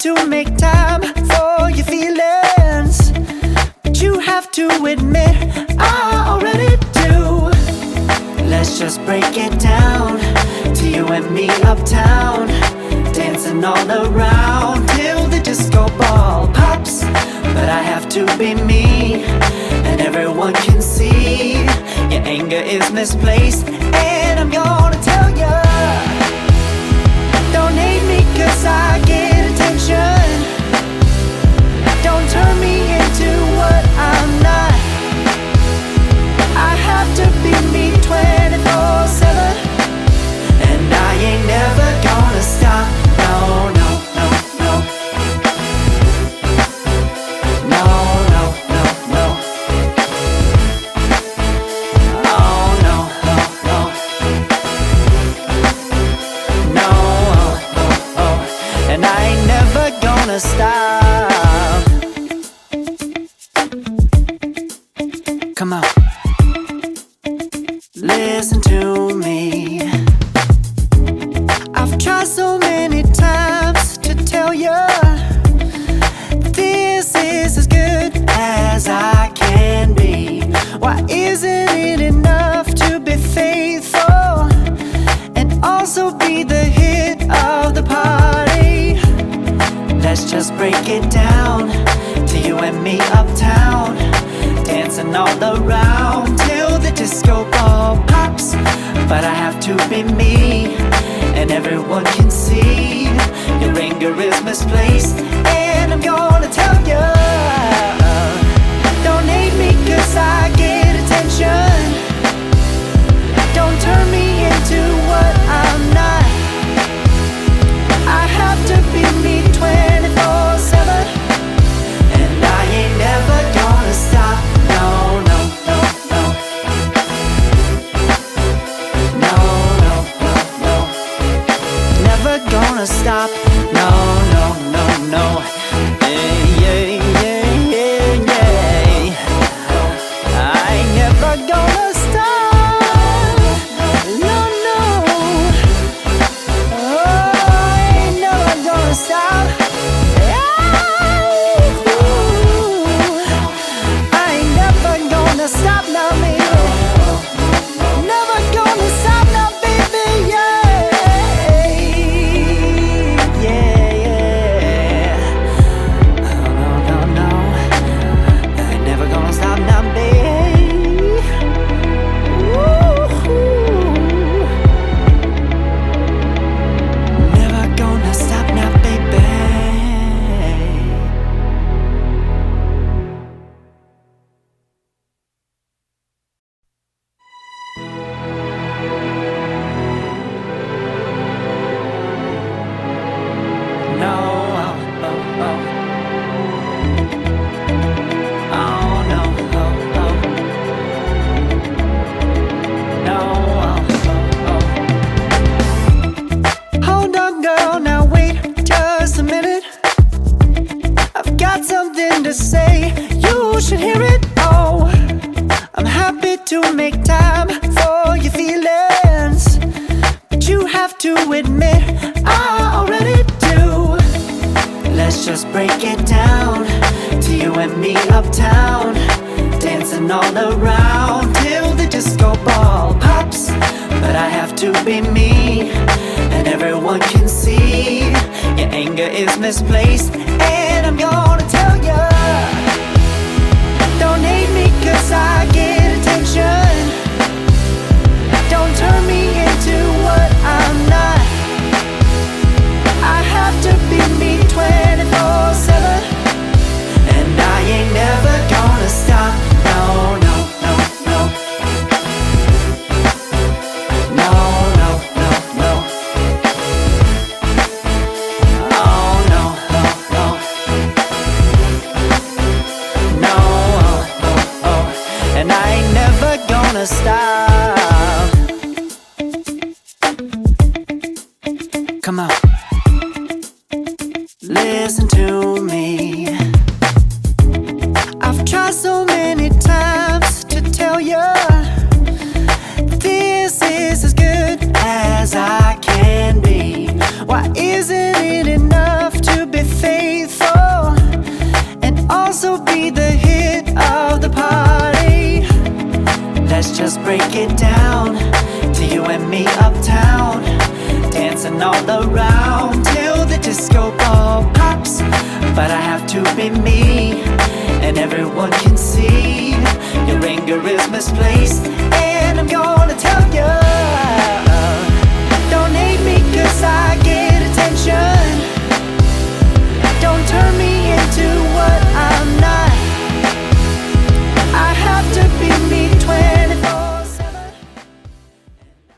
to make time for your feelings, but you have to admit I already do. Let's just break it down to you and me uptown, dancing all around till the disco ball pops. But I have to be me, and everyone can see your anger is misplaced. And I'm gonna tell ya, don't hate me cause I get attention. Don't turn me into what I'm not. I have to be me 24/7, and I ain't never gonna stop. No, no, no, no. No, no, no, no. Oh, no, no, no. No, oh, oh, oh. And I ain't never gonna stop. Come on, listen to me. I've tried so many times to tell you this is as good as I can be. Why isn't it enough to be faithful and also be the hit of the party? Let's just break it down to you and me uptown, dancing all around till the disco ball pops. But I have to be me, and everyone can see your anger is misplaced. And I'm gonna tell ya, don't hate me cause I get attention. Don't turn me into what I'm not. I have to be me 24/7, and I ain't never gonna stop. No, no, no, no. No, no, no, no. Never gonna stop. No, no, no, no. Yeah, yeah, yeah, yeah, yeah. I ain't never gonna stop. No, no. Oh, I ain't never gonna stop. I ain't never gonna stop now, baby. Never gonna stop now, baby. Yeah, yeah, yeah. No, no, no, I ain't never gonna stop now, baby. Woo-hoo. Never gonna stop now, baby. No, oh, oh, oh. Oh, no, oh, oh. No, oh, oh, oh. Hold on, girl, now wait just a minute. I've got something to say, you should hear it. Oh, I'm happy to make time for your feelings, but you have to admit I already do. Let's just break it down to you and me uptown, dancing all around till the disco ball pops. But I have to be me, and everyone can see your anger is misplaced. And I'm gonna tell ya, don't hate me cause I get attention. Don't turn me into what I'm not. I have to be me 24/7, and I ain't never gonna stop. No, no, no, no. No, no, no, no. Oh, no, no, no. No, oh, oh, oh. And I ain't never gonna stop. Come on, listen to me. I've tried so many times to tell you this is as good as I can be. Why isn't it enough to be faithful around till the disco ball pops. But I have to be me, and everyone can see your anger is misplaced. And I'm gonna tell you